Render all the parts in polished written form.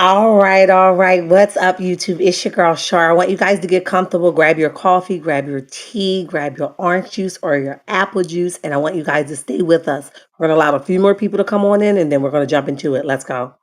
All right. What's up, YouTube? It's your girl, Shar. I want you guys to get comfortable. Grab your coffee, grab your tea, grab your orange juice or your apple juice, and I want you guys to stay with us. We're going to allow a few more people to come on in, and then we're going to jump into it. Let's go.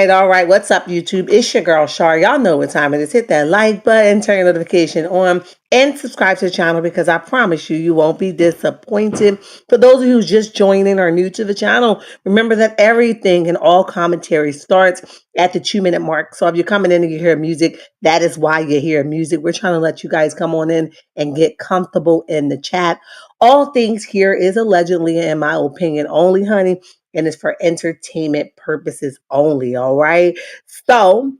All right. What's up, YouTube? It's your girl, Shar. Y'all know what time it is. Hit that like button, turn your notification on, and subscribe to the channel because I promise you, you won't be disappointed. For those of you who's just joining or new to the channel, remember that everything and all commentary starts at the 2-minute mark. So if you're coming in and you hear music, that is why you hear music. We're trying to let you guys come on in and get comfortable in the chat. All things here is allegedly, in my opinion, only, honey, and it's for entertainment purposes only. All right. So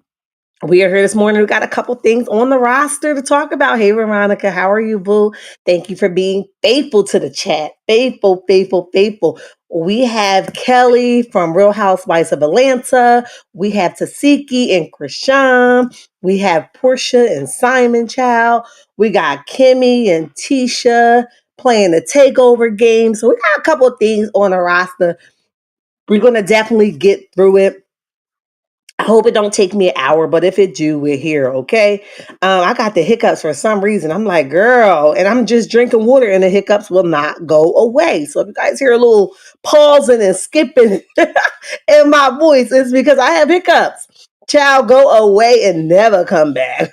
we are here this morning. We got a couple things on the roster to talk about. Hey, Veronica, how are you, boo? Thank you for being faithful to the chat. Faithful, faithful, faithful. We have Kelli from Real Housewives of Atlanta. We have Tesehki and Chrisean. We have Porsha and Simon Child. We got Kimmy and Tisha playing the takeover game. So we got a couple of things on the roster. We're going to definitely get through it. I hope it don't take me an hour, but if it do, we're here, okay? I got the hiccups for some reason. I'm like, girl, and I'm just drinking water, and the hiccups will not go away. So if you guys hear a little pausing and skipping in my voice, it's because I have hiccups. Child, go away and never come back.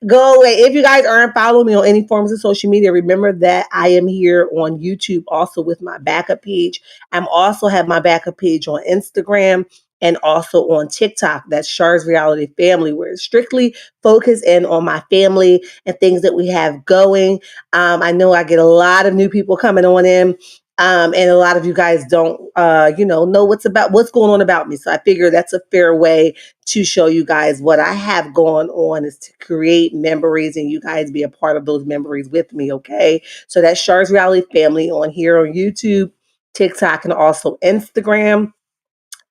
Go away. If you guys aren't following me on any forms of social media, remember that I am here on YouTube also with my backup page. I'm also have my backup page on Instagram and also on TikTok. That's Shar's Reality Family, where it's strictly focused in on my family and things that we have going. I know I get a lot of new people coming on in. And a lot of you guys don't, know what's going on about me. So I figure that's a fair way to show you guys what I have going on, is to create memories and you guys be a part of those memories with me. Okay. So that's Char's Reality Family on here on YouTube, TikTok, and also Instagram.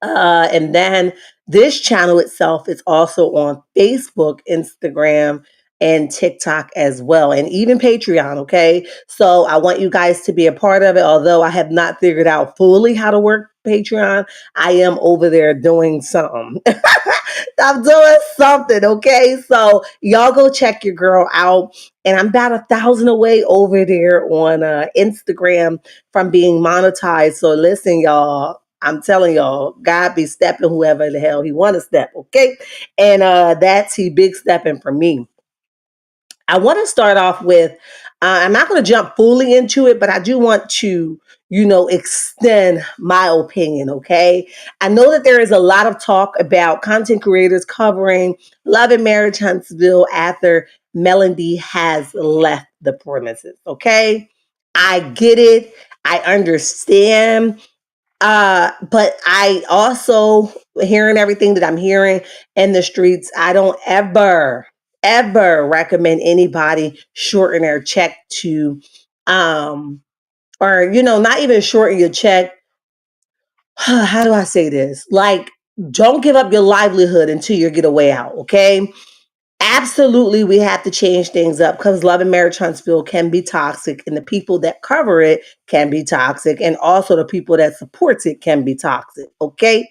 And then this channel itself is also on Facebook, Instagram, and TikTok as well, and even Patreon. Okay. So I want you guys to be a part of it. Although I have not figured out fully how to work Patreon, I am over there doing something. I'm doing something. Okay. So y'all go check your girl out. And I'm about 1,000 away over there on Instagram from being monetized. So listen, y'all, I'm telling y'all, God be stepping whoever the hell he want to step, okay? And that's he big stepping for me. I want to start off with, I'm not going to jump fully into it, but I do want to, extend my opinion, okay? I know that there is a lot of talk about content creators covering Love and Marriage Huntsville after Melody has left the premises, okay? I get it. I understand. But I also, hearing everything that I'm hearing in the streets, I don't ever recommend anybody shorten their check to, or, not even shorten your check. How do I say this? Like, don't give up your livelihood until you get a way out, okay? Absolutely, we have to change things up because Love and Marriage Huntsville can be toxic, and the people that cover it can be toxic, and also the people that supports it can be toxic. Okay,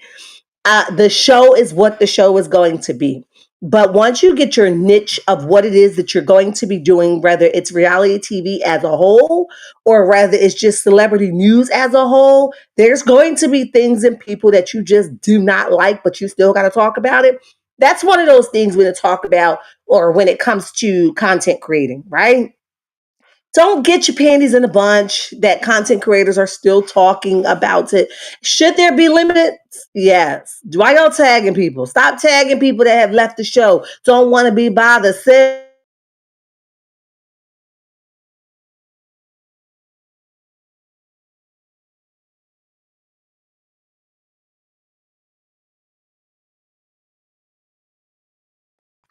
the show is what the show is going to be. But once you get your niche of what it is that you're going to be doing, whether it's reality TV as a whole or whether it's just celebrity news as a whole, there's going to be things and people that you just do not like, but you still got to talk about it. That's one of those things when to talk about, or when it comes to content creating, right? Don't get your panties in a bunch that content creators are still talking about it. Should there be limits? Yes. Why y'all tagging people? Stop tagging people that have left the show. Don't want to be bothered. Sit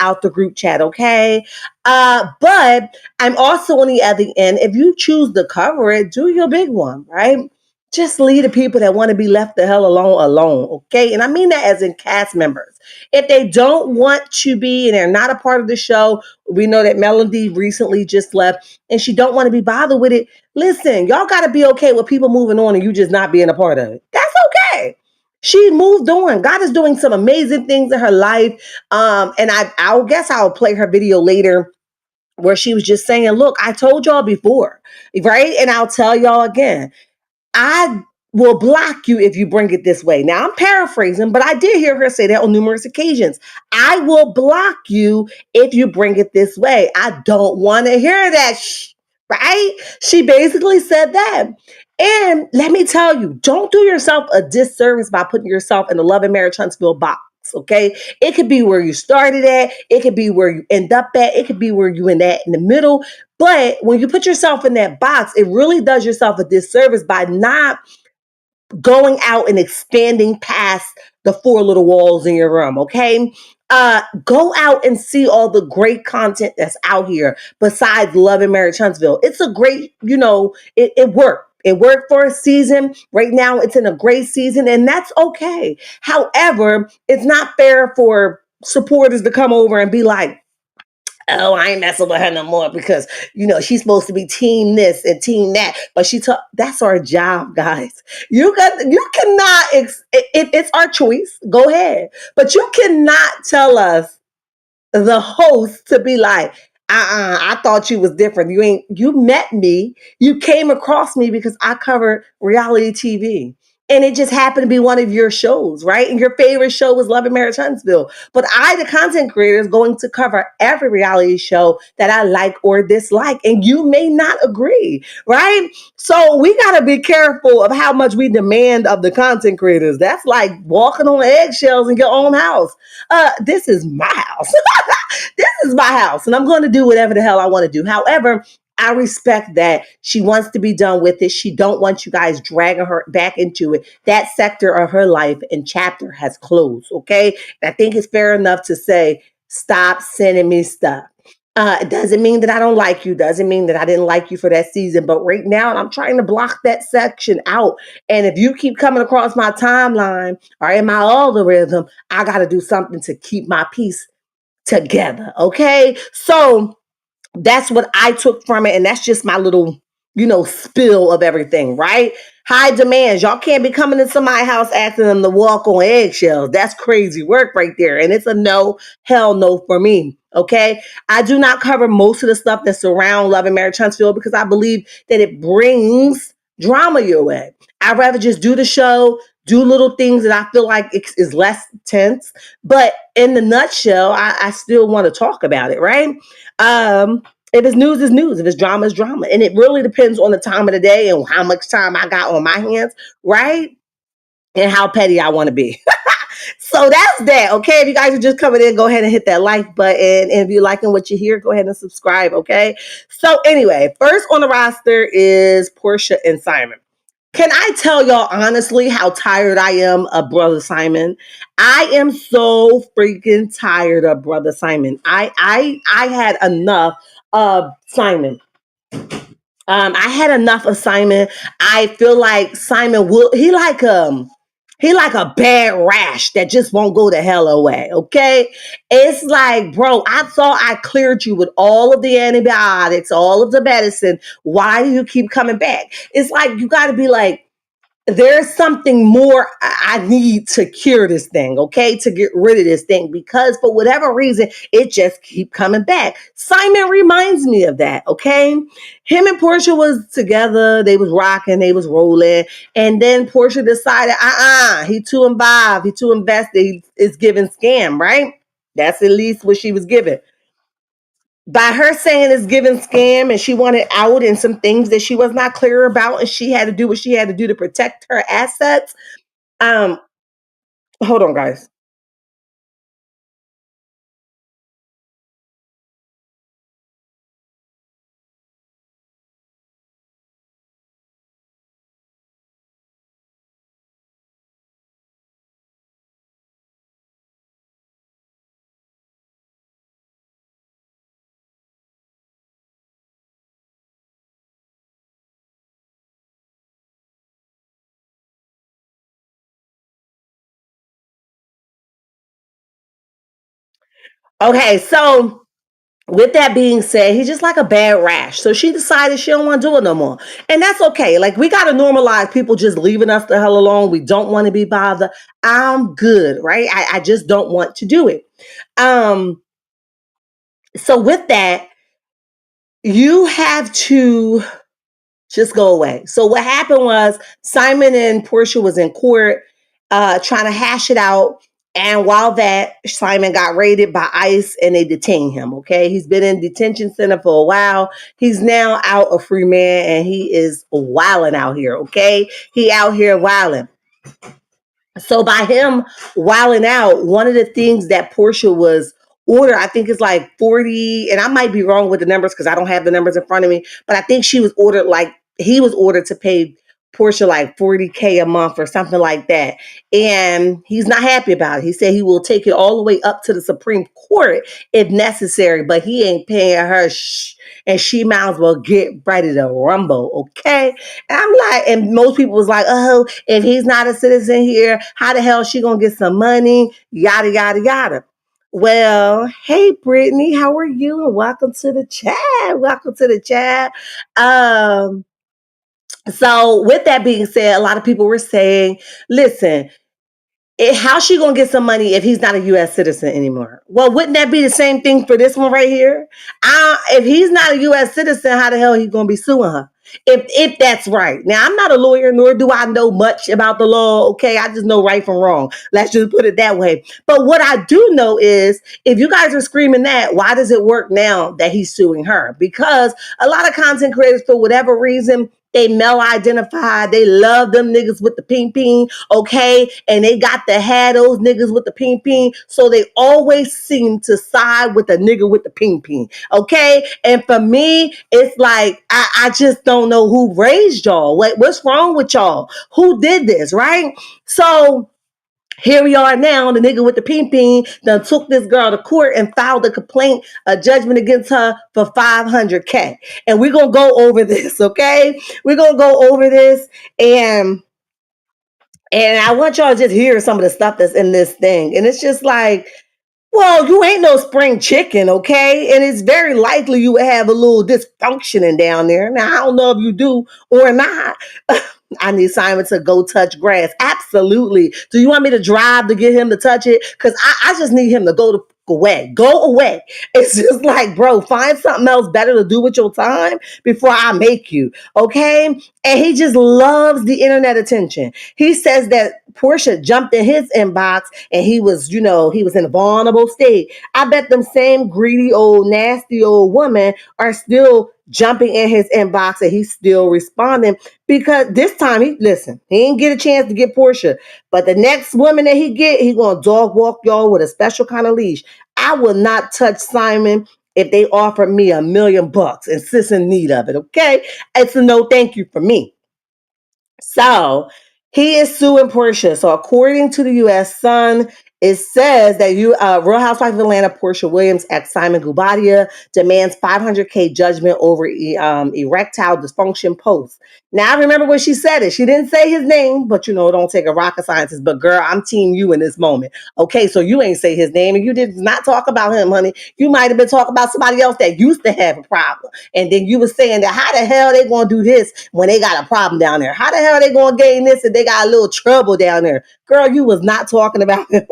out the group chat, okay? But I'm also on the other end. If you choose to cover it, do your big one, right? Just leave the people that want to be left the hell alone, okay? And I mean that as in cast members. If they don't want to be and they're not a part of the show, we know that Melody recently just left and she don't want to be bothered with it. Listen, y'all got to be okay with people moving on and you just not being a part of it. That's okay. She moved on. God is doing some amazing things in her life. And I'll guess I'll play her video later where she was just saying, look, I told y'all before, right? And I'll tell y'all again. I will block you if you bring it this way. Now, I'm paraphrasing, but I did hear her say that on numerous occasions. I will block you if you bring it this way. I don't want to hear that, right? She basically said that. And let me tell you, don't do yourself a disservice by putting yourself in the Love and Marriage Huntsville box. Okay, it could be where you started at, it could be where you end up at, it could be where you in the middle. But when you put yourself in that box, it really does yourself a disservice by not going out and expanding past the four little walls in your room, okay? Go out and see all the great content that's out here besides Love and Marriage Huntsville. It's a great, it worked. It worked for a season. Right now, it's in a great season, and that's okay. However, it's not fair for supporters to come over and be like, oh, I ain't messing with her no more because she's supposed to be team this and team that. But that's our job, guys. You cannot. It's our choice. Go ahead, but you cannot tell us, the host, to be like, I thought you was different. You met me, you came across me because I covered reality TV. And it just happened to be one of your shows, right? And your favorite show was Love and Marriage Huntsville. But I, the content creator, is going to cover every reality show that I like or dislike. And you may not agree, right? So we got to be careful of how much we demand of the content creators. That's like walking on eggshells in your own house. This is my house. This is my house, and I'm going to do whatever the hell I want to do. However, I respect that she wants to be done with it. She don't want you guys dragging her back into it. That sector of her life and chapter has closed. Okay. And I think it's fair enough to say, stop sending me stuff. It doesn't mean that I don't like you. Doesn't mean that I didn't like you for that season. But right now, I'm trying to block that section out. And if you keep coming across my timeline or in my algorithm, I got to do something to keep my peace together. Okay. So that's what I took from it. And that's just my little, spill of everything, right? High demands. Y'all can't be coming into my house asking them to walk on eggshells. That's crazy work right there. And it's a no, hell no for me. Okay. I do not cover most of the stuff that surround Love and Marriage Huntsville because I believe that it brings drama your way. I'd rather just do the show, do little things that I feel like is less tense. But in the nutshell, I still want to talk about it, right? If it's news, it's news. If it's drama, it's drama. And it really depends on the time of the day and how much time I got on my hands, right? And how petty I want to be. So that's that, okay? If you guys are just coming in, go ahead and hit that like button. And if you're liking what you hear, go ahead and subscribe, okay? So anyway, first on the roster is Porsha and Simon. Can I tell y'all honestly how tired I am of Brother Simon? I am so freaking tired of Brother Simon. I had enough of Simon. I had enough of Simon. I feel like Simon will he like a bad rash that just won't go the hell away. Okay. It's like, bro, I thought I cleared you with all of the antibiotics, all of the medicine. Why do you keep coming back? It's like you gotta be like, there's something more I need to cure this thing, okay? To get rid of this thing because for whatever reason, it just keep coming back. Simon reminds me of that, okay? Him and Porsha was together. They was rocking. They was rolling. And then Porsha decided, he too involved. He too invested. He is giving scam, right? That's at least what she was giving by her saying it's giving scam and she wanted out and some things that she was not clear about and she had to do what she had to do to protect her assets. Um, Hold on, guys. Okay, so with that being said, he's just like a bad rash. So she decided she don't want to do it no more. And that's okay. Like we got to normalize people just leaving us the hell alone. We don't want to be bothered. I'm good, right? I just don't want to do it. Um, so with that, you have to just go away. So what happened was Simon and Porsha was in court trying to hash it out. And while that, Simon got raided by ICE and they detained him. Okay. He's been in detention center for a while. He's now out a free man and he is wilding out here. Okay. He out here wilding. So by him wilding out, one of the things that Porsha was ordered, I think it's like 40, and I might be wrong with the numbers because I don't have the numbers in front of me, but I think she was ordered like he was ordered to pay Porsha like 40K a month or something like that. And he's not happy about it. He said he will take it all the way up to the Supreme Court if necessary, but he ain't paying her and she might as well get ready to rumble, okay? And I'm like, and most people was like, oh, if he's not a citizen here, how the hell is she gonna get some money? Yada yada yada. Well, hey Brittany, how are you? And welcome to the chat. Welcome to the chat. So with that being said, a lot of people were saying, listen, how's she gonna get some money if he's not a U.S. citizen anymore? Well, wouldn't that be the same thing for this one right here? If he's not a U.S. citizen, how the hell he gonna be suing her? If that's right. Now, I'm not a lawyer, nor do I know much about the law. Okay, I just know right from wrong. Let's just put it that way. But what I do know is, if you guys are screaming that, why does it work now that he's suing her? Because a lot of content creators, for whatever reason, They male identified. They love them niggas with the ping ping, okay? And they got to have those niggas with the ping ping. So they always seem to side with the nigga with the ping ping, okay? And for me, it's like, I just don't know who raised y'all. What's wrong with y'all? Who did this, right? So here we are now. The nigga with the ping ping done took this girl to court and filed a complaint, a judgment against her for $500K. And we're gonna go over this, okay? We're gonna go over this, and I want y'all to just hear some of the stuff that's in this thing. And it's just like, well, you ain't no spring chicken, okay? And it's very likely you would have a little dysfunctioning down there. Now, I don't know if you do or not. I need Simon to go touch grass. Absolutely. Do you want me to drive to get him to touch it? Because I just need him to go away. Go away. It's just like, bro, find something else better to do with your time before I make you. Okay? And he just loves the internet attention. He says that Porsha jumped in his inbox and he was, he was in a vulnerable state. I bet them same greedy old, nasty old women are still jumping in his inbox and he's still responding because this time he didn't get a chance to get Porsha, but the next woman that he gonna dog walk y'all with a special kind of leash. I will not touch Simon if they offer me $1,000,000 and sis in need of it. Okay, it's a no thank you for me. So he is suing Porsha. So according to the U.S. Sun, it says that Real Housewife of Atlanta Porsha Williams ex Simon Guobadia demands $500K judgment over erectile dysfunction post. Now I remember when she said it. She didn't say his name, but don't take a rocket scientist. But girl, I'm team you in this moment. Okay, so you ain't say his name and you did not talk about him, honey. You might have been talking about somebody else that used to have a problem. And then you were saying that how the hell they gonna do this when they got a problem down there? How the hell they gonna gain this if they got a little trouble down there? Girl, you was not talking about him.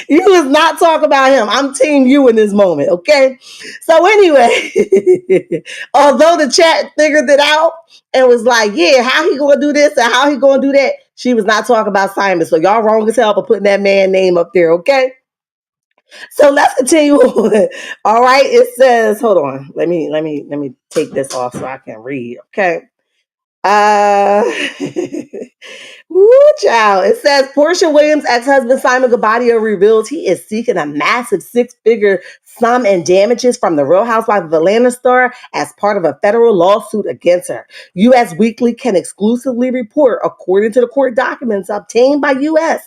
You was not talking about him. I'm team you in this moment, okay? So anyway, although the chat figured it out and was like, yeah, how he gonna do this and how he gonna do that, she was not talking about Simon. So y'all wrong as hell for putting that man name up there, okay? So let's continue on. All right, it says, hold on. Let me take this off so I can read, okay? Uh Woo, child. It says Porsha Williams' ex-husband Simon Guobadia reveals he is seeking a massive six-figure sum in damages from the Real Housewives of Atlanta star as part of a federal lawsuit against her. U.S. Weekly can exclusively report, according to the court documents obtained by U.S.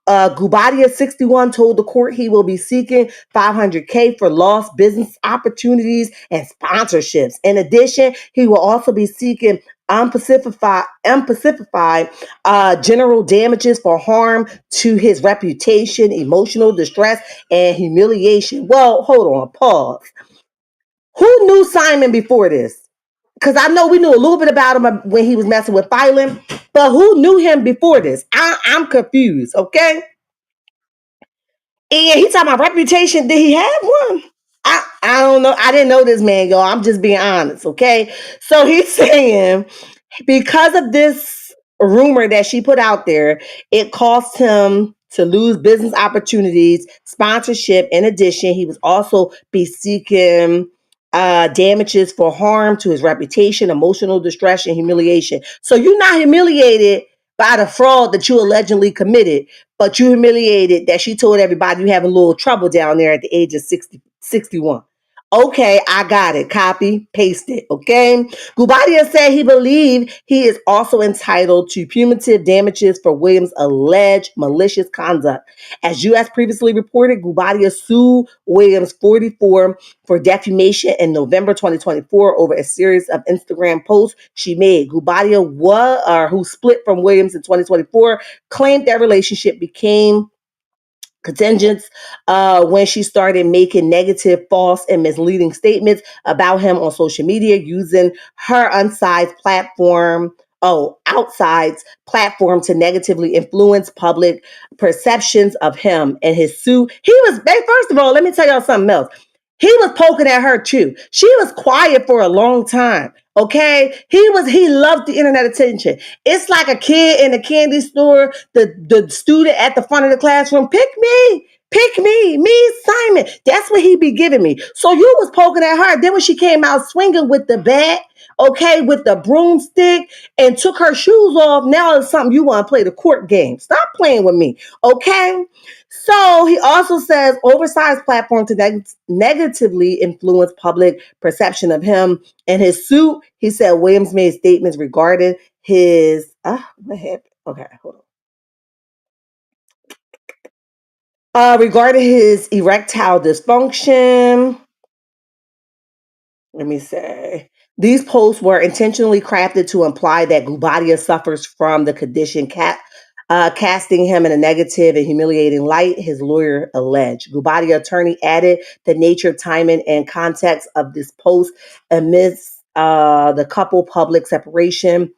Guobadia 61 told the court he will be seeking $500K for lost business opportunities and sponsorships. In addition, he will also be seeking unspecified general damages for harm to his reputation, emotional distress, and humiliation. Well, hold on, pause. Who knew Simon before this? Because I know we knew a little bit about him when he was messing with Phylum, but who knew him before this? I'm confused, okay? And he talking about reputation. Did he have one? I don't know. I didn't know this man, y'all. I'm just being honest, okay? So he's saying because of this rumor that she put out there, it cost him to lose business opportunities, sponsorship. In addition, he was also be seeking damages for harm to his reputation, emotional distress, and humiliation. So you're not humiliated by the fraud that you allegedly committed, but you humiliated that she told everybody you having a little trouble down there at the age of 61. Okay, I got it. Copy, paste it. Okay. Guobadia said he believed he is also entitled to punitive damages for Williams' alleged malicious conduct. As U.S. previously reported, Guobadia sued Williams 44 for defamation in November 2024 over a series of Instagram posts she made. Guobadia, who split from Williams in 2024, claimed their relationship became contingent when she started making negative, false, and misleading statements about him on social media using her outside's platform to negatively influence public perceptions of him and his suit. First of all, let me tell y'all something else. He was poking at her too. She was quiet for a long time. Okay. He loved the internet attention. It's like a kid in a candy store, the student at the front of the classroom, pick me. Pick me, Simon. That's what he be giving me. So you was poking at her. Then when she came out swinging with the bat, okay, with the broomstick, and took her shoes off, now it's something you want to play the court game. Stop playing with me, okay? So he also says oversized platform to negatively influence public perception of him and his suit. He said Williams made statements regarding his what happened? Okay, hold on. Regarding his erectile dysfunction, let me say. These posts were intentionally crafted to imply that Gubadia suffers from the condition, casting him in a negative and humiliating light, his lawyer alleged. Gubadia attorney added the nature, timing, and context of this post amidst the couple public separation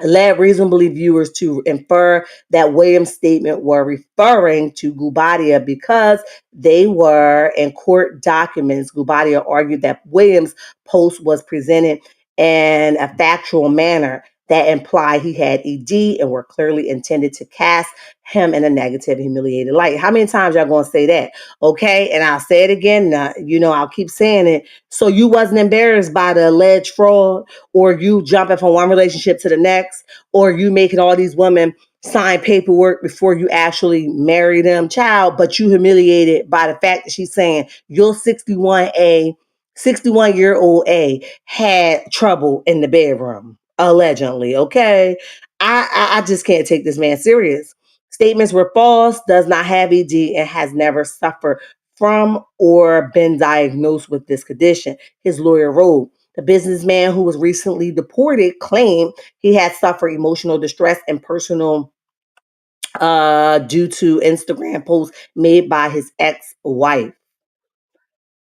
led reasonably viewers to infer that Williams' statement were referring to Gubadia because they were in court documents. Gubadia argued that Williams' post was presented in a factual manner that implied he had ED and were clearly intended to cast him in a negative, humiliated light. How many times y'all gonna say that? Okay, and I'll say it again. I'll keep saying it. So you wasn't embarrassed by the alleged fraud, or you jumping from one relationship to the next, or you making all these women sign paperwork before you actually marry them, child, but you humiliated by the fact that she's saying your 61-year-old A had trouble in the bedroom, allegedly, okay? I just can't take this man serious. Statements were false, does not have ED, and has never suffered from or been diagnosed with this condition, his lawyer wrote. The businessman who was recently deported claimed he had suffered emotional distress and personal due to Instagram posts made by his ex-wife.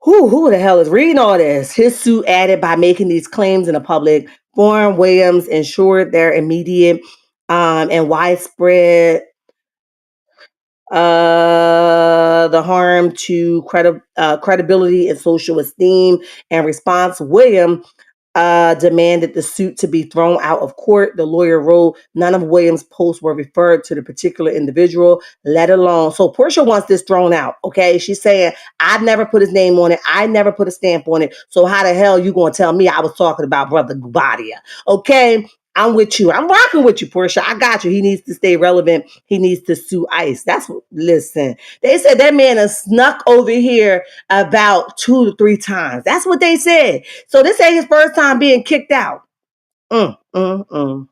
Who the hell is reading all this? His suit added by making these claims in a public forum. Williams ensured their immediate and widespread the harm to credibility and social esteem. And response, William demanded the suit to be thrown out of court. The lawyer wrote, none of Williams' posts were referred to the particular individual, let alone. So Porsha wants this thrown out, okay? She's saying, I never put his name on it. I never put a stamp on it. So how the hell you going to tell me I was talking about Brother Gubadia, okay? I'm with you. I'm rocking with you, Porsha. I got you. He needs to stay relevant. He needs to sue ICE. That's what, listen. They said that man has snuck over here about 2 to 3 times. That's what they said. So this ain't his first time being kicked out. Mm, mm, mm.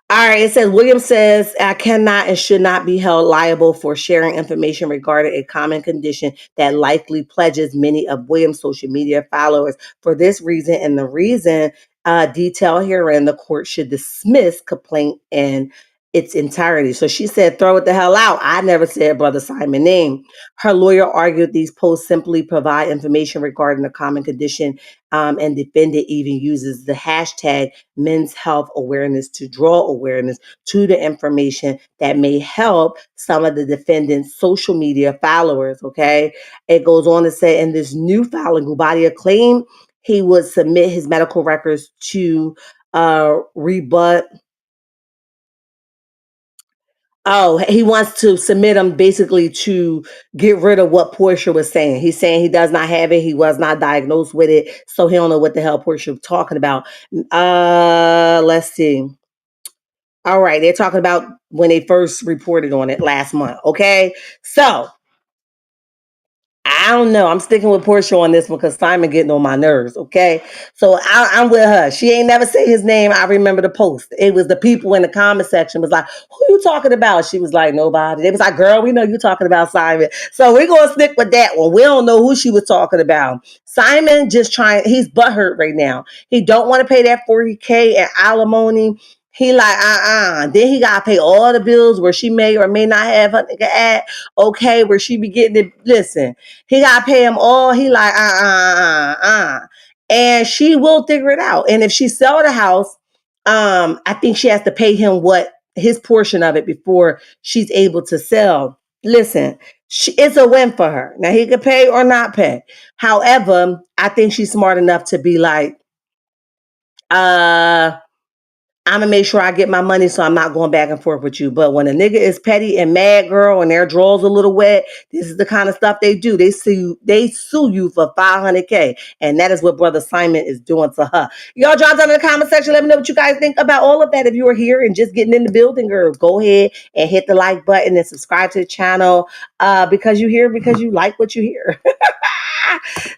All right, it says Williams says I cannot and should not be held liable for sharing information regarding a common condition that likely pledges many of Williams' social media followers. For this reason and the reason detailed herein, the court should dismiss complaint in its entirety. So she said, throw it the hell out. I never said Brother Simon name. Her lawyer argued these posts simply provide information regarding a common condition, and defendant even uses the hashtag men's health awareness to draw awareness to the information that may help some of the defendant's social media followers. Okay. It goes on to say in this new filing, Gubadia claimed he would submit his medical records to rebut. Oh, he wants to submit them basically to get rid of what Porsha was saying. He's saying he does not have it. He was not diagnosed with it. So he don't know what the hell Porsha was talking about. Let's see. All right. They're talking about when they first reported on it last month. Okay. So I don't know. I'm sticking with Porsha on this one because Simon getting on my nerves. Okay, so I'm with her. She ain't never say his name. I remember the post. It was the people in the comment section was like, "Who you talking about?" She was like, "Nobody." They was like, "Girl, we know you talking about Simon." So we're gonna stick with that one. We don't know who she was talking about. Simon just trying. He's butthurt right now. He don't want to pay that 40K and alimony. He like Then he gotta pay all the bills where she may or may not have her nigga at. Okay, where she be getting it. Listen. He got to pay him all. He like, And she will figure it out. And if she sell the house, I think she has to pay him what his portion of it before she's able to sell. Listen, it's a win for her. Now he could pay or not pay. However, I think she's smart enough to be like, uh, I'm gonna make sure I get my money, so I'm not going back and forth with you. But when a nigga is petty and mad, girl, and their drawers a little wet, this is the kind of stuff they do. They sue you for 500K, and that is what Brother Simon is doing to her. Y'all drop down in the comment section. Let me know what you guys think about all of that. If you are here and just getting in the building, girl, go ahead and hit the like button and subscribe to the channel because you here because you like what you hear.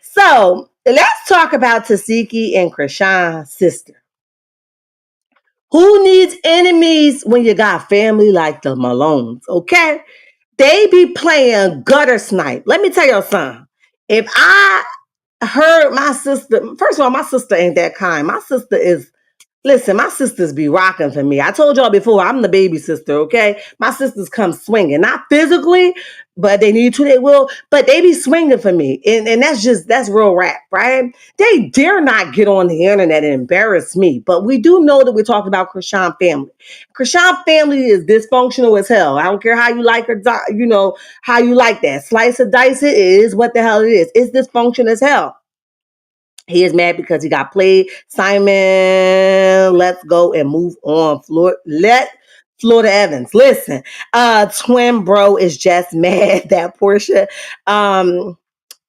So let's talk about Tesehki and Chrisean's sister. Who needs enemies when you got family like the Malones? Okay, they be playing gutter snipe. Let me tell you something. If I heard my sister, first of all, my sister ain't that kind. My sister is Listen, my sisters be rocking for me. I told y'all before, I'm the baby sister, okay? My sisters come swinging, not physically, but they need to, they will, but they be swinging for me. And that's real rap, right? They dare not get on the internet and embarrass me, but we do know that we're talking about Chrisean family. Chrisean family is dysfunctional as hell. I don't care how you like her, how you like that. Slice or dice it is what the hell it is. It's dysfunction as hell. He is mad because he got played. Simon, let's go and move on. Let Florida Evans. Listen, twin bro is just mad that Porsha and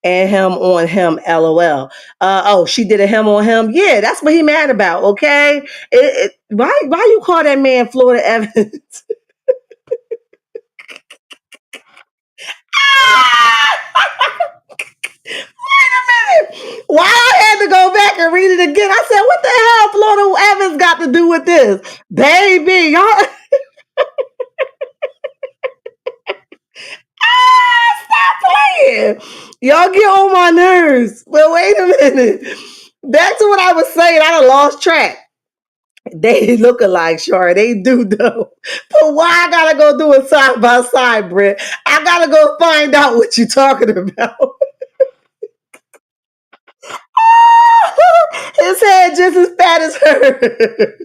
him on him, LOL. Oh, she did a him on him. Yeah, that's what he mad about. Okay, why you call that man Florida Evans? Why I had to go back and read it again? I said, what the hell Florida Evans got to do with this? Baby, y'all stop playing. Y'all get on my nerves. But wait a minute. Back to what I was saying. I done lost track. They look alike, sure. They do though. But why I gotta go do it side by side, Britt? I gotta go find out what you're talking about. His head just as fat as her.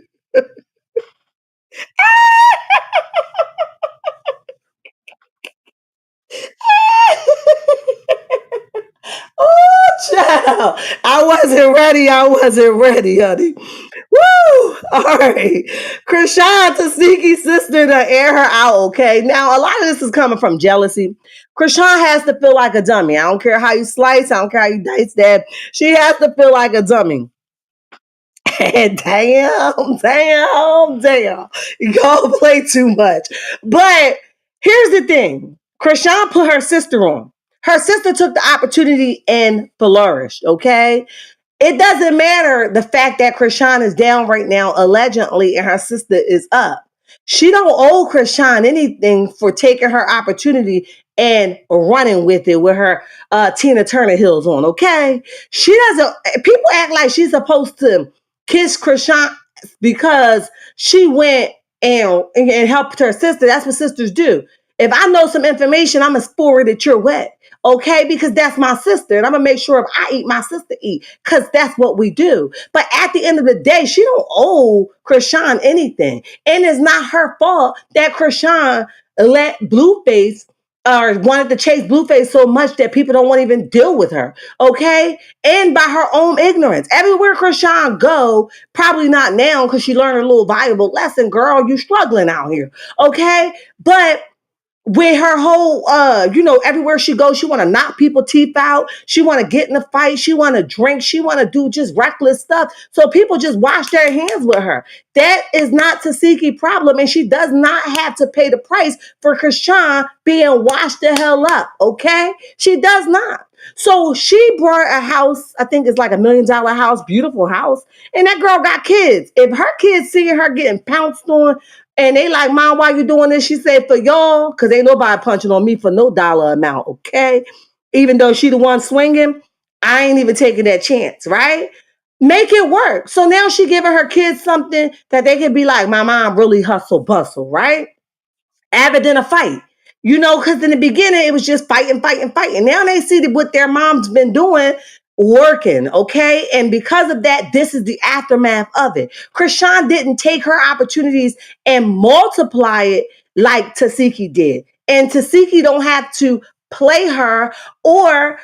Oh, child. I wasn't ready. I wasn't ready, honey. Woo! All right. Chrisean Tesehki's sister to air her out, okay? Now, a lot of this is coming from jealousy. Chrisean has to feel like a dummy. I don't care how you slice. I don't care how you dice that. She has to feel like a dummy. And damn. Y'all play too much. But here's the thing. Chrisean put her sister on. Her sister took the opportunity and flourished, okay? It doesn't matter the fact that Chrisean is down right now, allegedly, and her sister is up. She don't owe Chrisean anything for taking her opportunity and running with it with her Tina Turner heels on, okay? She doesn't, people act like she's supposed to kiss Chrisean because she went and helped her sister. That's what sisters do. If I know some information, I'm going to forward it your way. Okay, because that's my sister, and I'm gonna make sure if I eat, my sister eat, because that's what we do. But at the end of the day, she don't owe Chrisean anything, and it's not her fault that Chrisean let Blueface or wanted to chase Blueface so much that people don't want to even deal with her. Okay, and by her own ignorance, everywhere Chrisean go, probably not now because she learned a little valuable lesson. Girl, you struggling out here. Okay, but with her whole everywhere she goes, she want to knock people teeth out, she want to get in a fight, she want to drink, she want to do just reckless stuff, so people just wash their hands with her. That is not Tesehki's problem, and she does not have to pay the price for Chrisean being washed the hell up. Okay, she does not. So she brought a house, I think it's like $1 million house, beautiful house, and that girl got kids. If her kids seeing her getting pounced on, and they like, Mom, why you doing this? She said, for y'all, because ain't nobody punching on me for no dollar amount, okay? Even though she the one swinging, I ain't even taking that chance, right? Make it work. So now she giving her kids something that they can be like, my mom really hustle bustle, right? Avid than a fight. Because in the beginning it was just fighting. Now they see that what their mom's been doing working, okay? And because of that, this is the aftermath of it. Chrisean didn't take her opportunities and multiply it like Tesehki did. And Tesehki don't have to play her or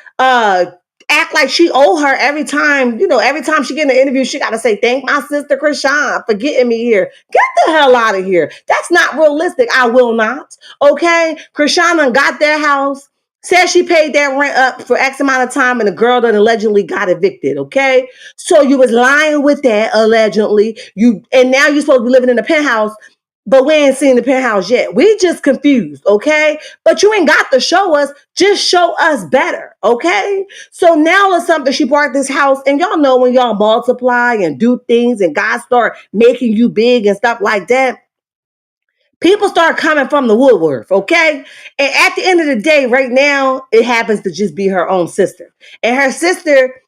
act like she owe her every time, every time she get in an interview, she got to say, thank my sister Chrisean for getting me here. Get the hell out of here. That's not realistic. I will not. Okay? Chrisean done got their house, said she paid that rent up for X amount of time, and the girl done allegedly got evicted. Okay? So you was lying with that, allegedly. And now you're supposed to be living in the penthouse, but we ain't seen the penthouse yet. We just confused, okay? But you ain't got to show us. Just show us better, okay? So now it's something she bought this house, and y'all know when y'all multiply and do things and God start making you big and stuff like that, people start coming from the woodwork, okay? And at the end of the day, right now, it happens to just be her own sister. And her sister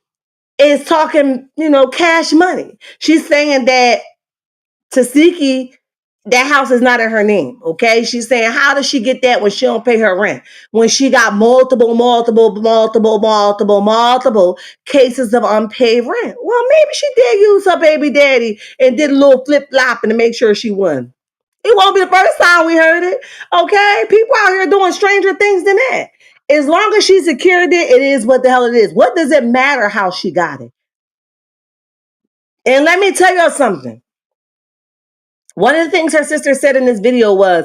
is talking, cash money. She's saying that Tesehki, that house is not in her name, okay? She's saying, how does she get that when she don't pay her rent? When she got multiple cases of unpaid rent. Well, maybe she did use her baby daddy and did a little flip-flopping to make sure she won. It won't be the first time we heard it, okay? People out here doing stranger things than that. As long as she secured it, it is what the hell it is. What does it matter how she got it? And let me tell you something. One of the things her sister said in this video was,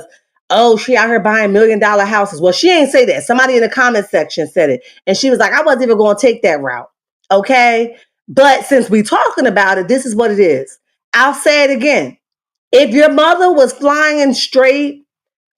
oh, she out here buying $1 million houses. Well, she ain't say that. Somebody in the comment section said it. And she was like, I wasn't even going to take that route. Okay. But since we talking about it, this is what it is. I'll say it again. If your mother was flying straight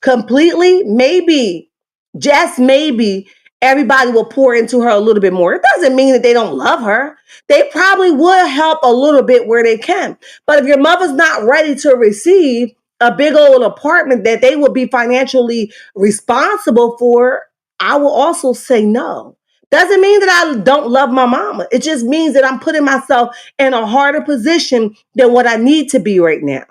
completely, maybe, just maybe, everybody will pour into her a little bit more. It doesn't mean that they don't love her. They probably would help a little bit where they can. But if your mother's not ready to receive a big old apartment that they would be financially responsible for, I will also say no. Doesn't mean that I don't love my mama. It just means that I'm putting myself in a harder position than what I need to be right now.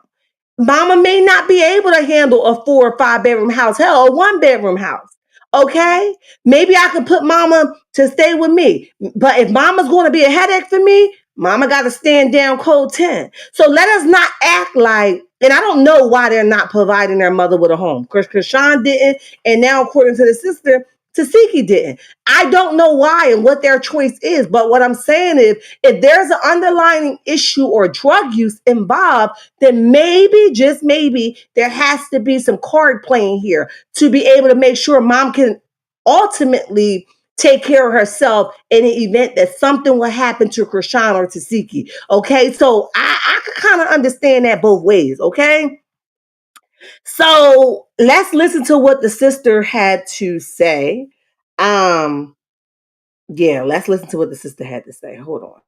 Mama may not be able to handle a 4 or 5 bedroom house, hell, a 1 bedroom house. Okay? Maybe I could put mama to stay with me. But if mama's going to be a headache for me, mama got to stand down cold 10. So let us not act like, and I don't know why they're not providing their mother with a home. Because Chrisean didn't, and now according to the sister, Tesehki didn't. I don't know why and what their choice is, but what I'm saying is if there's an underlying issue or drug use involved, then maybe, just maybe, there has to be some card playing here to be able to make sure mom can ultimately take care of herself in the event that something will happen to Chrisean or Tesehki. Okay, so I could kind of understand that both ways, okay? So let's listen to what the sister had to say. Um, yeah, let's listen to what the sister had to say. Hold on.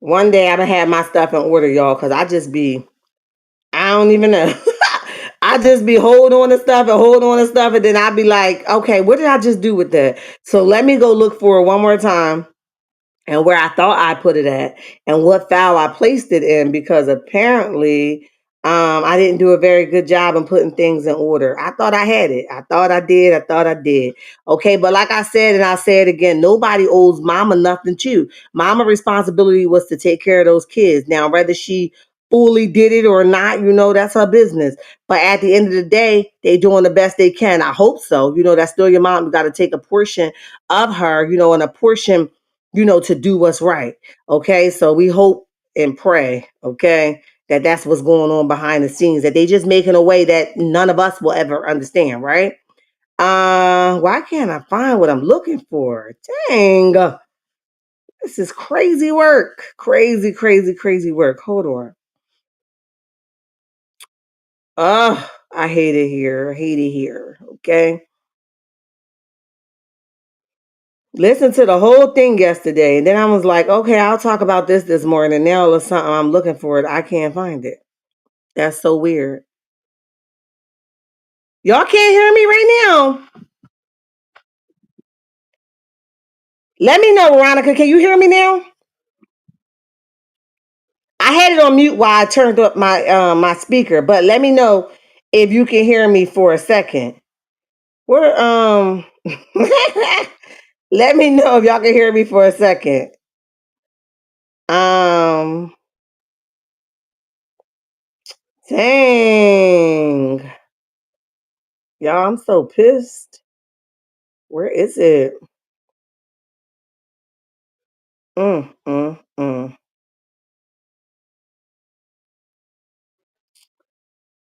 One day I'm gonna have my stuff in order, y'all, because I don't even know. I just be hold on to stuff and hold on to stuff, and then I'll be like, okay, what did I just do with that? So let me go look for it one more time and where I thought I put it at and what file I placed it in because apparently I didn't do a very good job in putting things in order. I thought I had it. I thought I did. I thought I did. Okay, but like I said, and I'll say it again, nobody owes mama nothing too. Mama responsibility was to take care of those kids. Now, whether she fully did it or not, that's her business. But at the end of the day, they doing the best they can. I hope so. That's still your mom. You got to take a portion of her, and a portion to do what's right. Okay. So we hope and pray, okay, that that's what's going on behind the scenes, that they just making a way that none of us will ever understand, right? Why can't I find what I'm looking for? Dang. This is crazy work. Crazy, crazy, crazy work. Hold on. I hate it here. I hate it here. Okay. Listened to the whole thing yesterday, and then I was like, okay, I'll talk about this morning. Now it's something I'm looking for it. I can't find it. That's so weird. Y'all can't hear me right now. Let me know, Veronica. Can you hear me now? I had it on mute while I turned up my speaker, but let me know if you can hear me for a second. We're let me know if y'all can hear me for a second. Um Dang. Y'all, I'm so pissed. Where is it? Mm, mm, mm.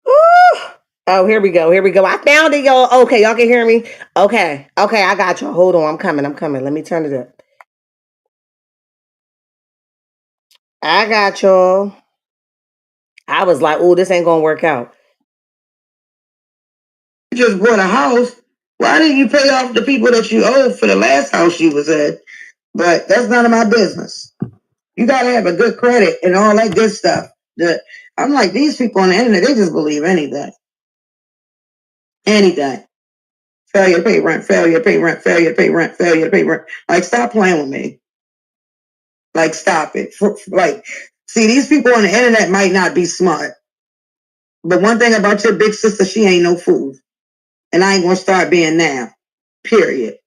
Ooh. Oh, here we go. Here we go. I found it, y'all. Okay, y'all can hear me. Okay. Okay, I got you. Hold on. I'm coming. I'm coming. Let me turn it up. I got y'all. I was like, oh, this ain't gonna work out. You just bought a house. Why didn't you pay off the people that you owed for the last house you was at? But that's none of my business. You gotta have a good credit and all that good stuff. I'm like, these people on the internet, they just believe anything. Anything. Failure to pay rent, failure to pay rent, failure to pay rent, failure to pay rent. Like, stop playing with me. Like, stop it. Like, see, these people on the internet might not be smart. But one thing about your big sister, she ain't no fool. And I ain't gonna start being now. Period.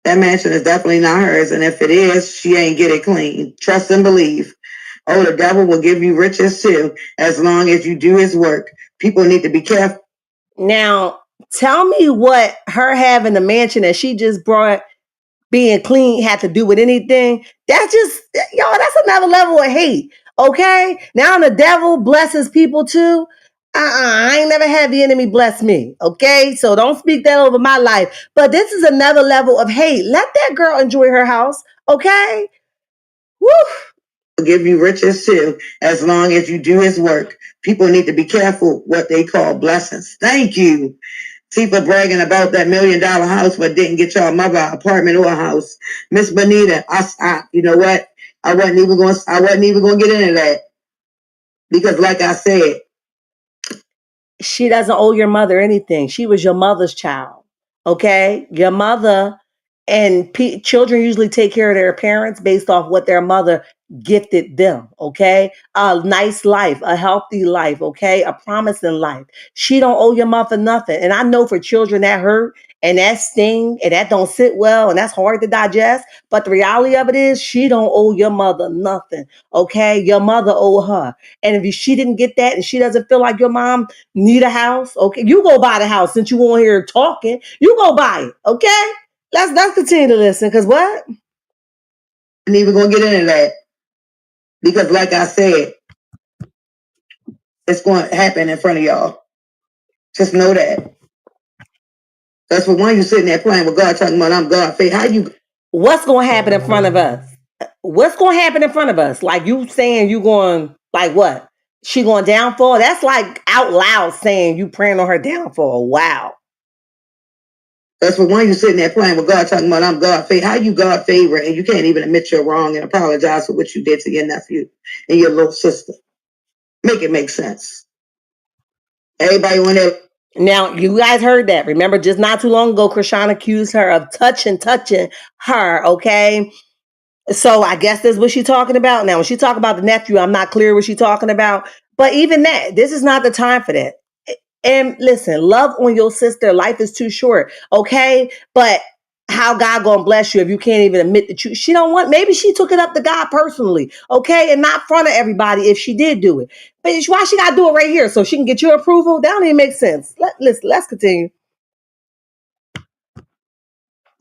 That mansion is definitely not hers. And if it is, she ain't get it clean. Trust and believe. Oh, the devil will give you riches too, as long as you do his work. People need to be careful. Now, tell me what her having the mansion that she just brought being clean had to do with anything. That's just, y'all, that's another level of hate. Okay? Now the devil blesses people too. I ain't never had the enemy bless me. Okay? So don't speak that over my life. But this is another level of hate. Let that girl enjoy her house. Okay? Woo! Will give you riches too, as long as you do his work. People need to be careful what they call blessings. Thank you. Tifa bragging about that $1 million house, but didn't get y'all mother an apartment or a house. Miss Bonita, you know what? I wasn't even going to get into that because, like I said, she doesn't owe your mother anything. She was your mother's child. Okay, your mother and children usually take care of their parents based off what their mother gifted them. Okay, a nice life, a healthy life. Okay, a promising life. She don't owe your mother nothing. And I know for children that hurt and that sting and that don't sit well and that's hard to digest. But the reality of it is, she don't owe your mother nothing. Okay, your mother owe her. And if she didn't get that and she doesn't feel like your mom need a house, okay, you go buy the house. Since you on here talking, you go buy it. Okay, let's continue to listen. Cause what? I'm even gonna get into that because, like I said, it's going to happen in front of y'all. Just know that. That's what one you sitting there playing with God, talking about I'm God. Faith, how you? What's gonna happen in front of us? What's gonna happen in front of us? Like you saying you going like what? She going downfall? That's like out loud saying you praying on her downfall. Wow. That's for one you sitting there playing with God, talking about I'm God favorite. How you God favorite and you can't even admit you're wrong and apologize for what you did to your nephew and your little sister? Make it make sense. Everybody went there. Now you guys heard that. Remember, just not too long ago, Chrisean accused her of touching her. Okay. So I guess that's what she's talking about. Now, when she talk about the nephew, I'm not clear what she's talking about. But even that, this is not the time for that. And listen, love on your sister. Life is too short, okay? But how God gonna bless you if you can't even admit that she don't want? Maybe she took it up to God personally, okay, and not in front of everybody if she did do it. But why she gotta do it right here so she can get your approval? That don't even make sense. Let's continue.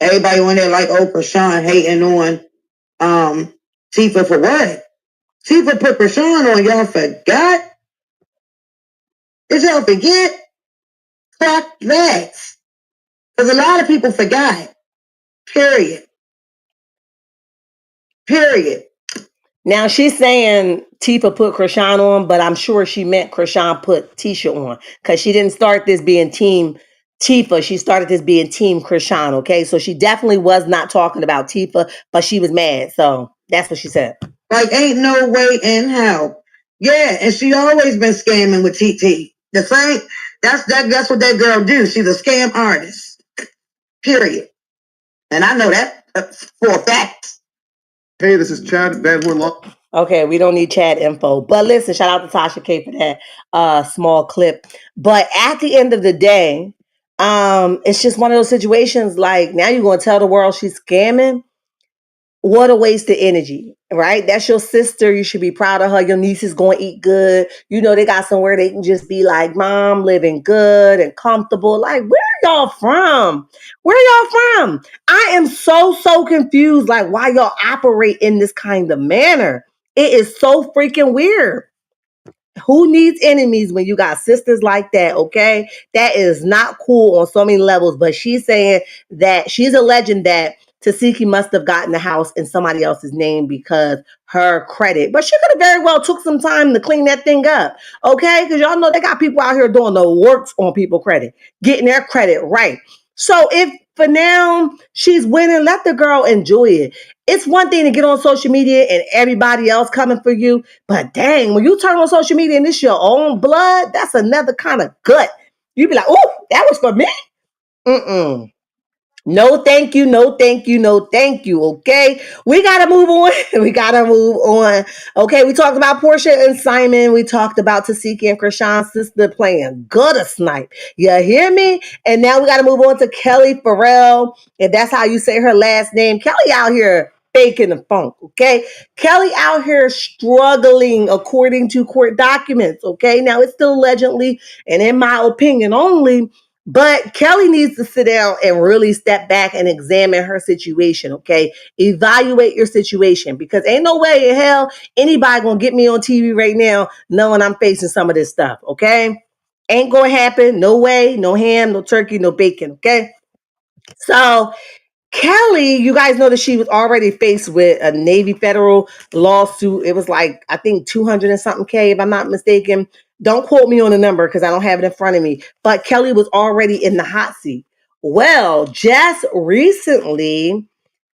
Everybody on there like, oh, Chrisean hating on Tifa for what? Tifa put Chrisean on, y'all forgot? Did y'all forget? Clock that. Because a lot of people forgot. Period. Period. Now she's saying Tifa put Chrisean on, but I'm sure she meant Chrisean put Tisha on because she didn't start this being team Tifa. She started this being team Chrisean. Okay, so she definitely was not talking about Tifa, but she was mad. So that's what she said. Like, ain't no way in hell. Yeah, and she always been scamming with TT. The same. That's what that girl do. She's a scam artist. Period. And I know that. For a fact. Hey, this is Chad Van Horn. Okay, we don't need Chad info. But listen, shout out to Tasha K for that small clip. But at the end of the day, it's just one of those situations like now you're gonna tell the world she's scamming. What a waste of energy, right? That's your sister. You should be proud of her. Your niece is going to eat good. You know, they got somewhere they can just be like, Mom, living good and comfortable. Like, where y'all from? Where y'all from? I am so confused. Like, why y'all operate in this kind of manner? It is so freaking weird. Who needs enemies when you got sisters like that? Okay. That is not cool on so many levels. But she's saying that she's alleging that Tesehki must have gotten the house in somebody else's name because her credit. But she could have very well took some time to clean that thing up. Okay. Because y'all know they got people out here doing the works on people credit, getting their credit right. So if for now she's winning, let the girl enjoy it. It's one thing to get on social media and everybody else coming for you. But dang, when you turn on social media and it's your own blood, that's another kind of gut. You be like, oh, that was for me? Mm-mm. No, thank you. No, thank you. No, thank you. Okay. We got to move on. We got to move on. Okay. We talked about Porsha and Simon. We talked about Tesehki and Chrisean's sister playing gutter snipe. You hear me? And now we got to move on to Kelli Ferrell. If that's how you say her last name. Kelli out here faking the funk. Okay. Kelli out here struggling according to court documents. Okay. Now it's still allegedly, and in my opinion only, but Kelli needs to sit down and really step back and examine her situation, okay? Evaluate your situation because ain't no way in hell anybody gonna get me on TV right now knowing I'm facing some of this stuff, okay? Ain't gonna happen. No way, no ham, no turkey, no bacon, okay? So Kelli, you guys know that she was already faced with a Navy federal lawsuit. It was like, I think 200 and something K, if I'm not mistaken. Don't quote me on the number because I don't have it in front of me. But Kelli was already in the hot seat. Well, just recently,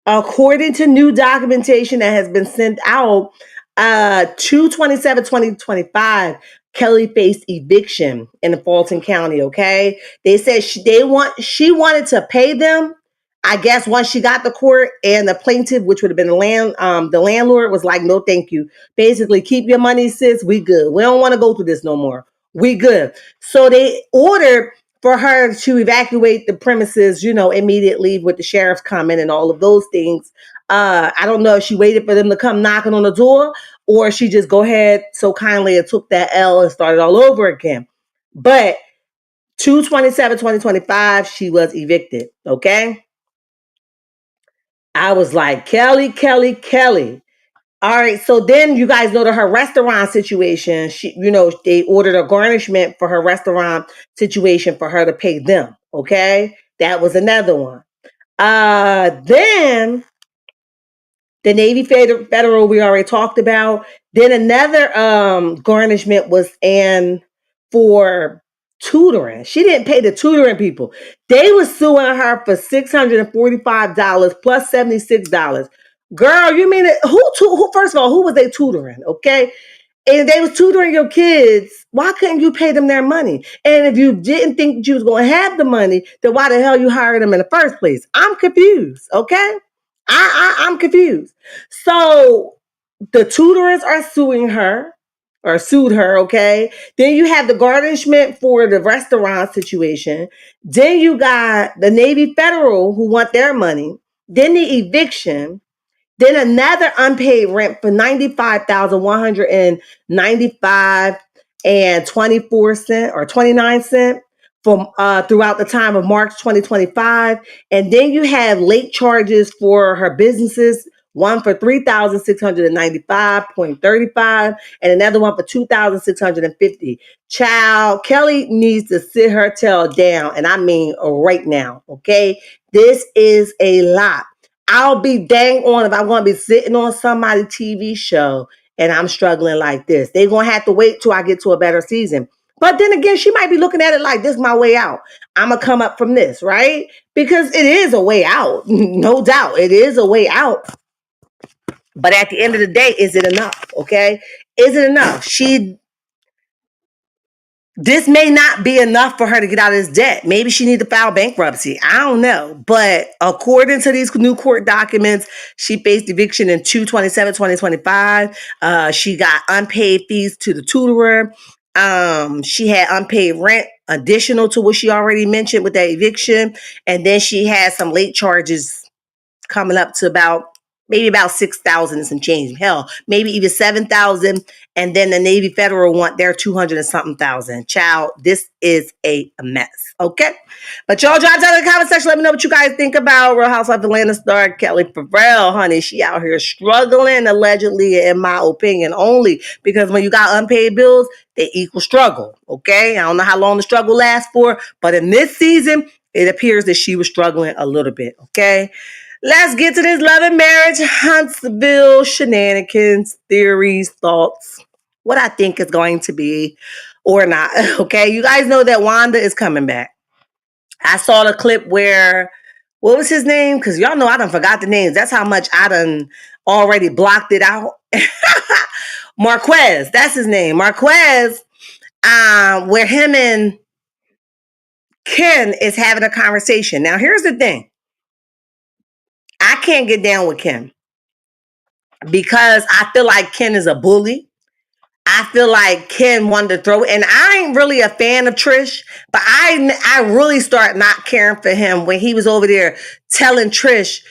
according to new documentation that has been sent out, 2/27/2025, Kelli faced eviction in the Fulton County. Okay, they said she wanted to pay them. I guess once she got the court and the plaintiff, which would have been the landlord, was like, "No, thank you. Basically, keep your money, sis. We good. We don't want to go through this no more. We good." So they ordered for her to evacuate the premises, immediately with the sheriff's comment and all of those things. I don't know if she waited for them to come knocking on the door or she just go ahead so kindly and took that L and started all over again. But 2/27/2025, she was evicted. Okay. I was like, Kelli. All right, so then you guys know that her restaurant situation, they ordered a garnishment for her restaurant situation for her to pay them. Okay, that was another one. Then the Navy Federal we already talked about. Then another garnishment was in for tutoring. She didn't pay the tutoring people. They was suing her for $645 plus $76. Girl, you mean it? Who? First of all, who was they tutoring? Okay, and they was tutoring your kids. Why couldn't you pay them their money? And if you didn't think that you was going to have the money, then why the hell you hired them in the first place? I'm confused. Okay, I'm confused. So the tutors are suing her or sued her. Okay, then you have the garnishment for the restaurant situation. Then you got the Navy Federal who want their money. Then the eviction. Then another unpaid rent for 95,195 and 24 cent or 29 cent from throughout the time of March 2025. And then you have late charges for her businesses, one for 3,695.35 and another one for 2,650. Child, Kelli needs to sit her tail down, and I mean right now, okay? This is a lot. I'll be dang on if I'm going to be sitting on somebody's TV show and I'm struggling like this. They're going to have to wait till I get to a better season. But then again, she might be looking at it like this is my way out. I'm going to come up from this, right? Because it is a way out. No doubt. It is a way out. But at the end of the day, is it enough? Okay? Is it enough? this may not be enough for her to get out of this debt. Maybe she needs to file bankruptcy. I don't know. But according to these new court documents, she faced eviction in 2/27/2025. She got unpaid fees to the tutorer. She had unpaid rent additional to what she already mentioned with that eviction. And then she had some late charges coming up to about 6,000 and some change. Hell, maybe even 7,000. And then the Navy Federal want their 200 and something thousand. Child, this is a mess. Okay. But y'all drop down in the comment section. Let me know what you guys think about Real Housewives of Atlanta star Kelli Ferrell. Honey, she out here struggling, allegedly, in my opinion, only because when you got unpaid bills, they equal struggle. Okay. I don't know how long the struggle lasts for, but in this season, it appears that she was struggling a little bit. Okay. Let's get to this love and marriage Huntsville shenanigans, theories, thoughts, what I think is going to be or not. Okay, you guys know that Wanda is coming back. I saw the clip where, what was his name? Because y'all know I done forgot the names. That's how much I done already blocked it out. Marquez, that's his name. Marquez, where him and Ken is having a conversation. Now, here's the thing. I can't get down with Ken because I feel like Ken is a bully. I feel like Ken wanted to throw it. And I ain't really a fan of Trish, but I really start not caring for him when he was over there telling Trish,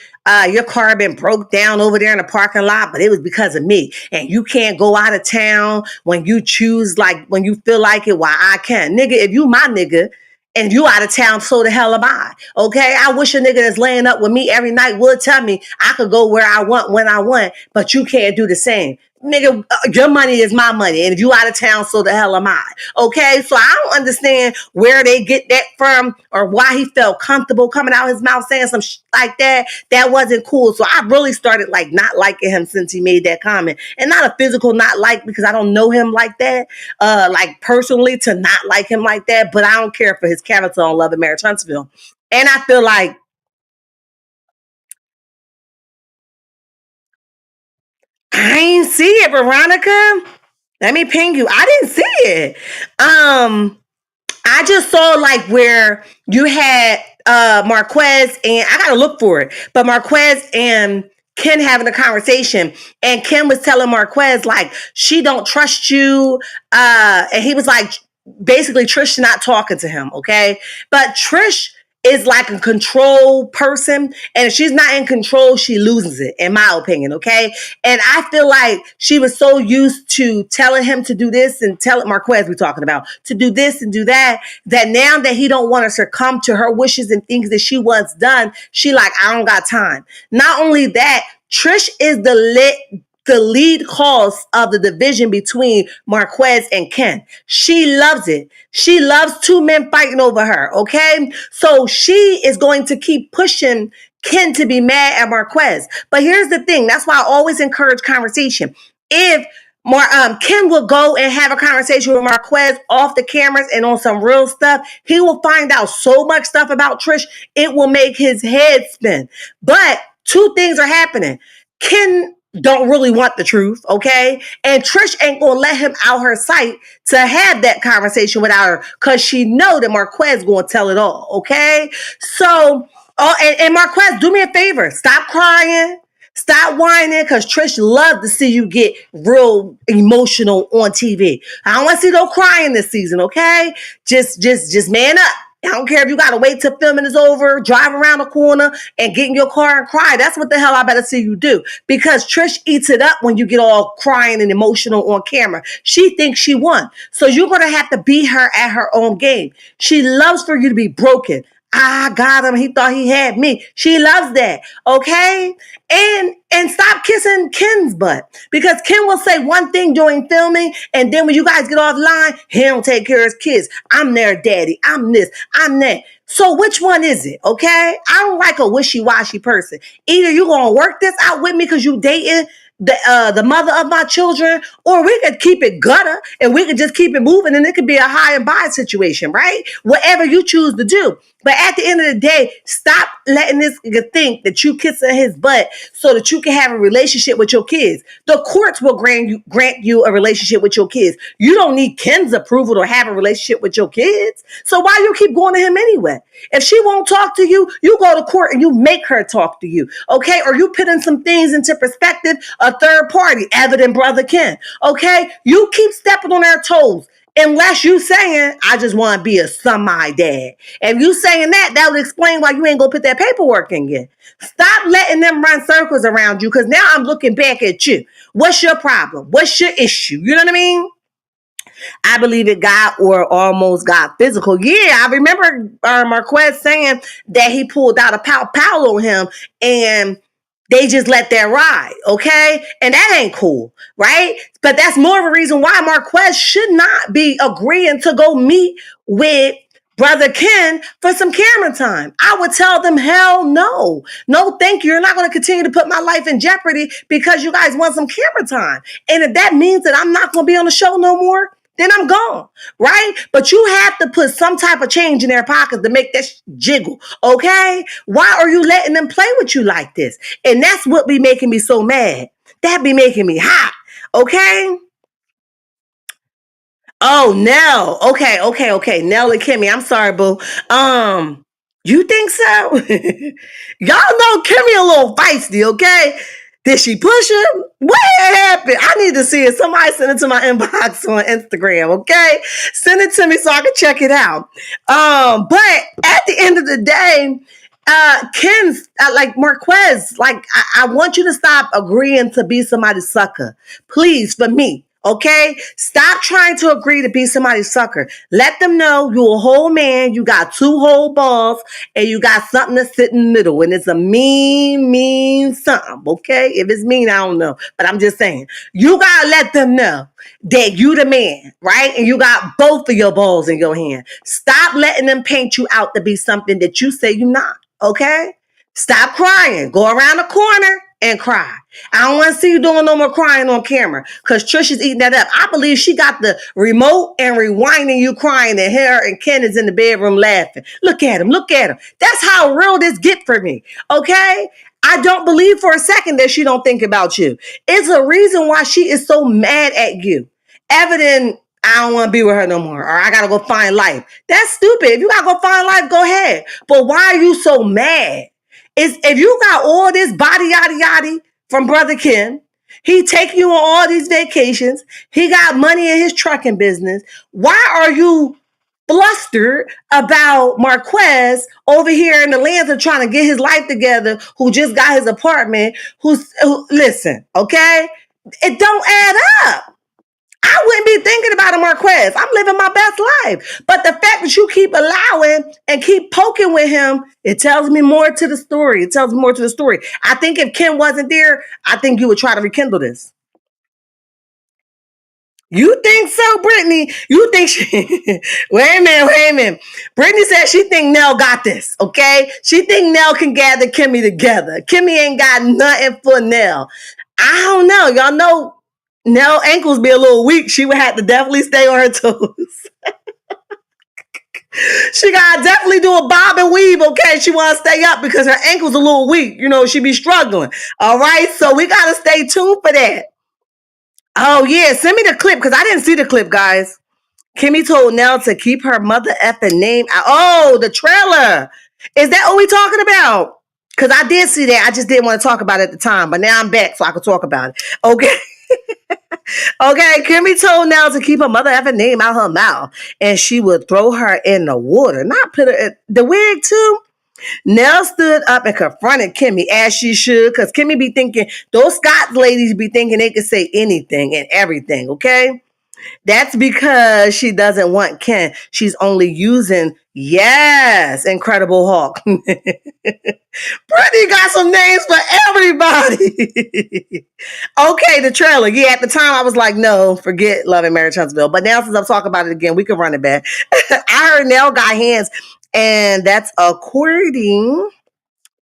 your car been broke down over there in the parking lot, but it was because of me. And you can't go out of town when you choose, like when you feel like it, while I can. Nigga, if you my nigga, and you out of town, so the hell am I. Okay? I wish a nigga that's laying up with me every night would tell me I could go where I want, when I want, but you can't do the same. Nigga, your money is my money. And if you out of town, so the hell am I. Okay? So I don't understand where they get that from or why he felt comfortable coming out his mouth saying some like that. That wasn't cool. So I really started like not liking him since he made that comment. And not a physical not like because I don't know him like that. Like personally to not like him like that. But I don't care for his character on Love and Marriage Huntsville. And I feel like I ain't see it, Veronica. Let me ping you. I didn't see it. I just saw like where you had Marquez and I gotta look for it, but Marquez and Ken having a conversation, and Ken was telling Marquez like she don't trust you, and he was like basically Trish not talking to him, okay? But Trish is like a control person, and if she's not in control, she loses it, in my opinion, okay? And I feel like she was so used to telling him to do this and telling Marquez we're talking about to do this and do that, that now that he don't want to succumb to her wishes and things that she once done, she like, I don't got time. Not only that, Trish is the lead cause of the division between Marquez and Ken. She loves it. She loves two men fighting over her, okay? So she is going to keep pushing Ken to be mad at Marquez. But here's the thing. That's why I always encourage conversation. If Ken will go and have a conversation with Marquez off the cameras and on some real stuff, he will find out so much stuff about Trish, it will make his head spin. But two things are happening. Ken don't really want the truth, okay? And Trish ain't gonna let him out her sight to have that conversation without her because she know that Marquez gonna tell it all, okay? So, and Marquez, do me a favor. Stop crying. Stop whining because Trish loved to see you get real emotional on TV. I don't want to see no crying this season, okay? Just man up. I don't care if you gotta wait till filming is over, drive around the corner and get in your car and cry. That's what the hell I better see you do. Because Trish eats it up when you get all crying and emotional on camera. She thinks she won. So you're gonna have to beat her at her own game. She loves for you to be broken. I got him. He thought he had me. She loves that. Okay? And stop kissing Ken's butt. Because Ken will say one thing during filming, and then when you guys get offline, he don't take care of his kids. I'm their daddy. I'm this. I'm that. So which one is it? Okay? I don't like a wishy-washy person. Either you're gonna work this out with me because you dating the mother of my children, or we could keep it gutter and we could just keep it moving and it could be a high and by situation, right? Whatever you choose to do. But at the end of the day, stop letting this nigga think that you kissing his butt so that you can have a relationship with your kids. The courts will grant you a relationship with your kids. You don't need Ken's approval to have a relationship with your kids. So why you keep going to him anyway? If she won't talk to you, you go to court and you make her talk to you, okay? Or you put in some things into perspective, a third party, evident brother Ken, okay? You keep stepping on their toes. Unless you saying, I just want to be a semi-dad. If you saying that, that would explain why you ain't gonna put that paperwork in yet. Stop letting them run circles around you, because now I'm looking back at you. What's your problem? What's your issue? You know what I mean? I believe it got or almost got physical. Yeah, I remember Marquez saying that he pulled out a pow on him and they just let that ride, okay? And that ain't cool, right? But that's more of a reason why Marquez should not be agreeing to go meet with Brother Ken for some camera time. I would tell them, hell no. No, thank you. You're not going to continue to put my life in jeopardy because you guys want some camera time. And if that means that I'm not going to be on the show no more, then I'm gone, right? But you have to put some type of change in their pockets to make that jiggle, okay? Why are you letting them play with you like this? And that's what be making me so mad. That be making me hot, okay? Oh, Nell. Okay. Nell and Kimmy. I'm sorry, boo. You think so? Y'all know Kimmy a little feisty, okay? Did she push him? What happened? I need to see it. Somebody send it to my inbox on Instagram, okay? Send it to me so I can check it out. But at the end of the day, Ken's like Marquez, like I want you to stop agreeing to be somebody's sucker. Please, for me. Okay? Stop trying to agree to be somebody's sucker. Let them know you're a whole man, you got two whole balls, and you got something to sit in the middle. And it's a mean something. Okay? If it's mean, I don't know. But I'm just saying, you gotta let them know that you the man, right? And you got both of your balls in your hand. Stop letting them paint you out to be something that you say you're not. Okay? Stop crying. Go around the corner and cry. I don't want to see you doing no more crying on camera because Trish is eating that up. I believe she got the remote and rewinding you crying, and her and Ken is in the bedroom laughing. Look at him. Look at him. That's how real this get for me. Okay? I don't believe for a second that she don't think about you. It's a reason why she is so mad at you. Evident, I don't want to be with her no more, or I gotta go find life. That's stupid. If you gotta go find life, go ahead. But why are you so mad? Is if you got all this body yada yada from Brother Ken, he take you on all these vacations, he got money in his trucking business. Why are you flustered about Marquez over here in Atlanta trying to get his life together, who just got his apartment, who listen, okay? It don't add up. I wouldn't be thinking about a Marquez. I'm living my best life. But the fact that you keep allowing and keep poking with him, it tells me more to the story. It tells me more to the story. I think if Ken wasn't there, I think you would try to rekindle this. You think so, Brittany? You think she... Wait a minute. Brittany said she think Nell got this, okay? She think Nell can gather Kimmy together. Kimmy ain't got nothing for Nell. I don't know. Y'all know Nell ankles be a little weak. She would have to definitely stay on her toes. She gotta definitely do a bob and weave, okay? She wanna stay up because her ankle's a little weak. You know, she be struggling. All right, so we gotta stay tuned for that. Oh yeah, send me the clip because I didn't see the clip, guys. Kimmy told Nell to keep her mother effing name out. Oh, the trailer. Is that what we talking about? Because I did see that. I just didn't want to talk about it at the time, but now I'm back so I can talk about it. Okay. Okay, Kimmy told Nell to keep her mother effing name out her mouth, and she would throw her in the water, not put her in the wig too. Nell stood up and confronted Kimmy, as she should, because Kimmy be thinking, those Scots ladies be thinking they can say anything and everything, okay? That's because she doesn't want Ken. She's only using, yes, Incredible Hulk. Brittany got some names for everybody. Okay, the trailer. Yeah, at the time I was like, no, forget Love and Marriage Huntsville. But now since I'm talking about it again, we can run it back. I heard Nell got hands, and that's according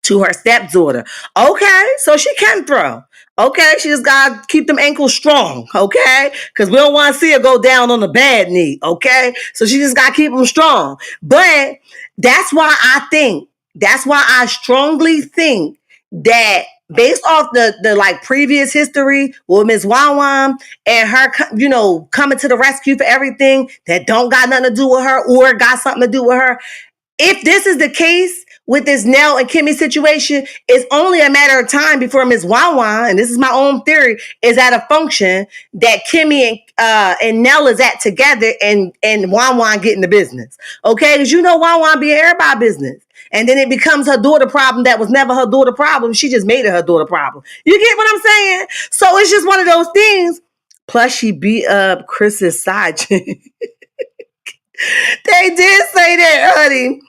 to her stepdaughter. Okay, so she can throw. Okay, she just gotta keep them ankles strong, okay? Because we don't want to see her go down on the bad knee, okay? So she just gotta keep them strong. But that's why that's why I strongly think that based off the like previous history with Miss Wan and her, coming to the rescue for everything that don't got nothing to do with her or got something to do with her, if this is the case with this Nell and Kimmy situation, it's only a matter of time before Miss Wawa, and this is my own theory, is at a function that Kimmy and Nell is at together, and Wawa getting the business. Okay, because Wawa be everybody's business. And then it becomes her daughter problem that was never her daughter problem. She just made it her daughter problem. You get what I'm saying? So it's just one of those things. Plus, she beat up Chris's side chick. They did say that, honey.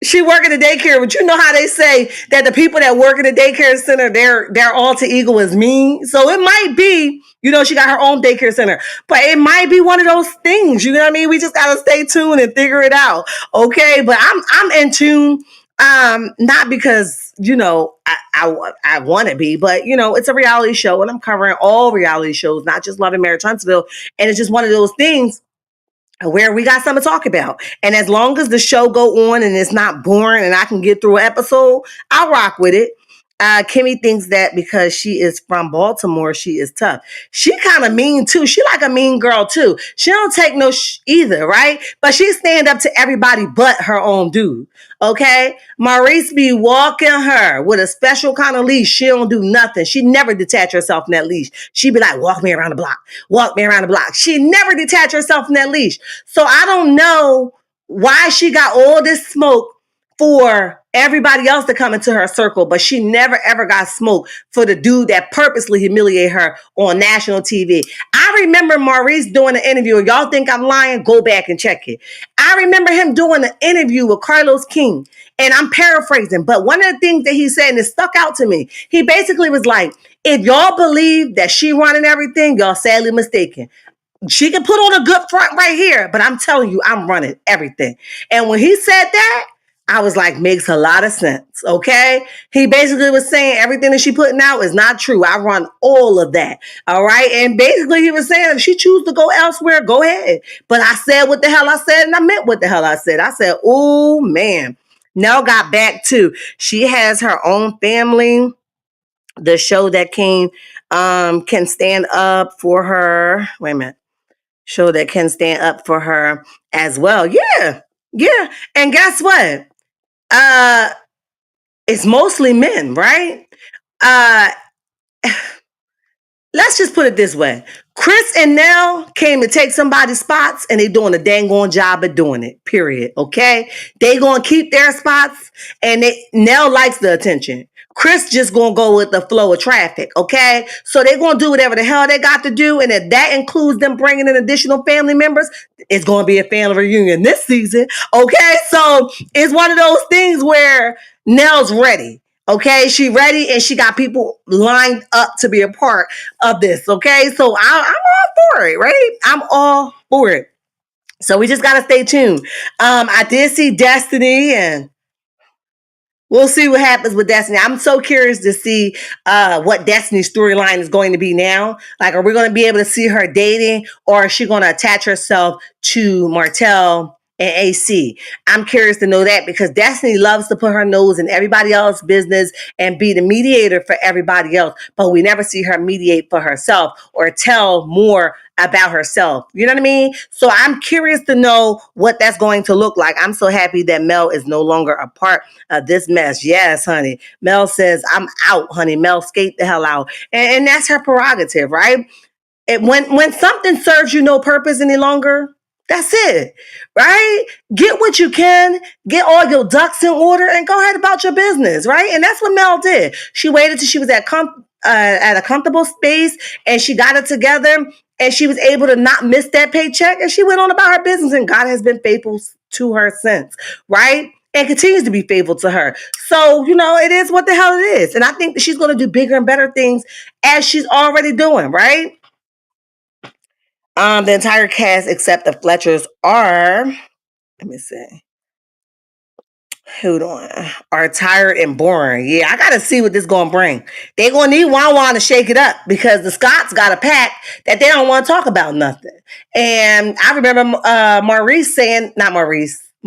She work in the daycare, but you know how they say that the people that work in the daycare center, their alter ego is me. So it might be, she got her own daycare center, but it might be one of those things. You know what I mean? We just gotta stay tuned and figure it out. Okay, but I'm in tune. Not because I want to be, but it's a reality show, and I'm covering all reality shows, not just Love and Marriage Huntsville, and it's just one of those things where we got something to talk about. And as long as the show go on and it's not boring and I can get through an episode, I'll rock with it. Kimmy thinks that because she is from Baltimore, she is tough. She kind of mean too. She like a mean girl too. She don't take no either, right? But she stand up to everybody but her own dude. Okay? Maurice be walking her with a special kind of leash. She don't do nothing. She never detach herself from that leash. She be like, walk me around the block. Walk me around the block. She never detach herself from that leash. So I don't know why she got all this smoke for everybody else to come into her circle, but she never ever got smoke for the dude that purposely humiliated her on national TV. I remember Maurice doing an interview. Y'all think I'm lying? Go back and check it. I remember him doing an interview with Carlos King, and I'm paraphrasing, but one of the things that he said, and it stuck out to me, he basically was like, if y'all believe that she running everything, y'all sadly mistaken. She can put on a good front right here, but I'm telling you, I'm running everything. And when he said that, I was like, makes a lot of sense, okay? He basically was saying everything that she putting out is not true. I run all of that, all right? And basically he was saying if she choose to go elsewhere, go ahead. But I said what the hell I said, and I meant what the hell I said. I said, oh, man. Nell got back too. She has her own family. The show that came can stand up for her. Wait a minute. Show that can stand up for her as well. Yeah. Yeah. And guess what? Uh it's mostly men, right? Uh Let's just put it this way. Chris and Nell came to take somebody's spots, and they doing a dang on job at doing it, period. Okay? They gonna keep their spots, and Nell likes the attention. Chris just gonna go with the flow of traffic, okay? So they gonna do whatever the hell they got to do, and if that includes them bringing in additional family members, it's gonna be a family reunion this season, okay? So it's one of those things where Nell's ready. Okay, she ready and she got people lined up to be a part of this. Okay, so I'm all for it, right? I'm all for it. So we just gotta stay tuned. I did see Destiny, and we'll see what happens with Destiny. I'm so curious to see what Destiny's storyline is going to be now. Like, are we going to be able to see her dating, or is she going to attach herself to Martell and AC? I'm curious to know that, because Destiny loves to put her nose in everybody else's business and be the mediator for everybody else, but we never see her mediate for herself or tell more about herself. You know what I mean? So I'm curious to know what that's going to look like. I'm so happy that Mel is no longer a part of this mess. Yes, honey. Mel says, I'm out, honey. Mel skate the hell out. And that's her prerogative, right? When something serves you no purpose any longer, that's it, right? Get what you can, get all your ducks in order, and go ahead about your business, right? And that's what Mel did. She waited till she was at a comfortable space, and she got it together, and she was able to not miss that paycheck, and she went on about her business, and God has been faithful to her since, right? And continues to be faithful to her. So, it is what the hell it is. And I think that she's going to do bigger and better things as she's already doing, right? The entire cast except the Fletchers are, let me see. Hold on. Are tired and boring. Yeah, I gotta see what this gonna bring. They gonna need Wan to shake it up because the Scots got a pack that they don't want to talk about nothing. And I remember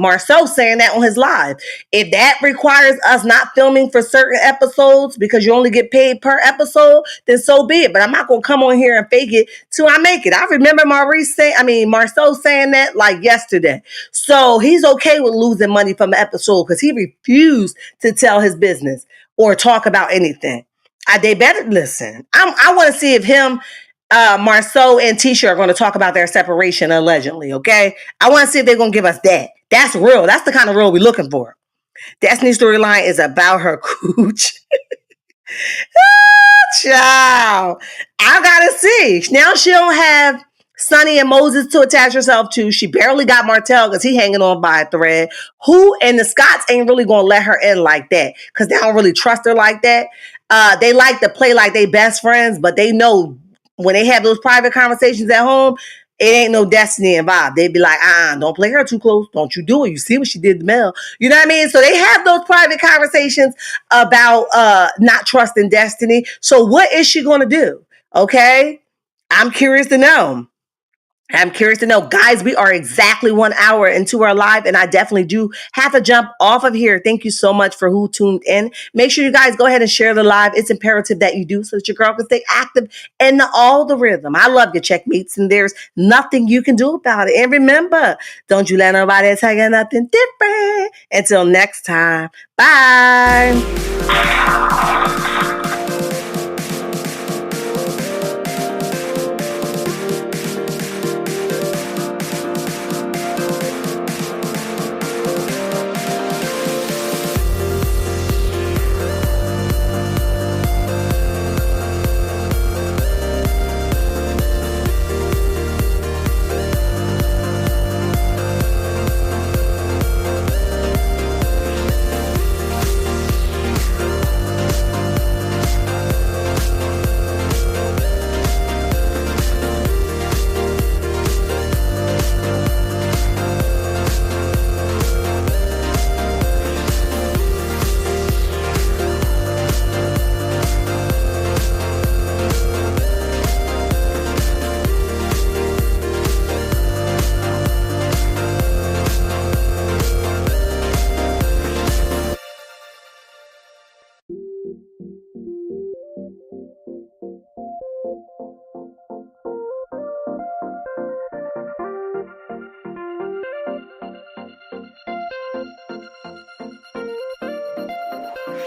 Marceau saying that on his live. If that requires us not filming for certain episodes because you only get paid per episode, then so be it. But I'm not gonna come on here and fake it till I make it. I remember Marceau saying that like yesterday. So he's okay with losing money from the episode because he refused to tell his business or talk about anything. They better listen. I want to see if him, Marceau, and Tisha are going to talk about their separation allegedly. Okay, I want to see if they're going to give us that. That's real. That's the kind of real we're looking for. Destiny's storyline is about her cooch. Child, I gotta see. Now she don't have Sonny and Moses to attach herself to. She barely got Martell because he hanging on by a thread. Who and the Scots ain't really gonna let her in like that because they don't really trust her like that. They like to play like they best friends, but they know when they have those private conversations at home, it ain't no Destiny involved. They'd be like, don't play her too close. Don't you do it. You see what she did to Mel. You know what I mean? So they have those private conversations about not trusting Destiny. So what is she going to do? Okay. I'm curious to know. Guys, we are exactly 1 hour into our live, and I definitely do have to jump off of here. Thank you so much for who tuned in. Make sure you guys go ahead and share the live. It's imperative that you do so that your girl can stay active in all the rhythm. I love your checkmates, and there's nothing you can do about it. And remember, don't you let nobody tell you nothing different. Until next time, bye.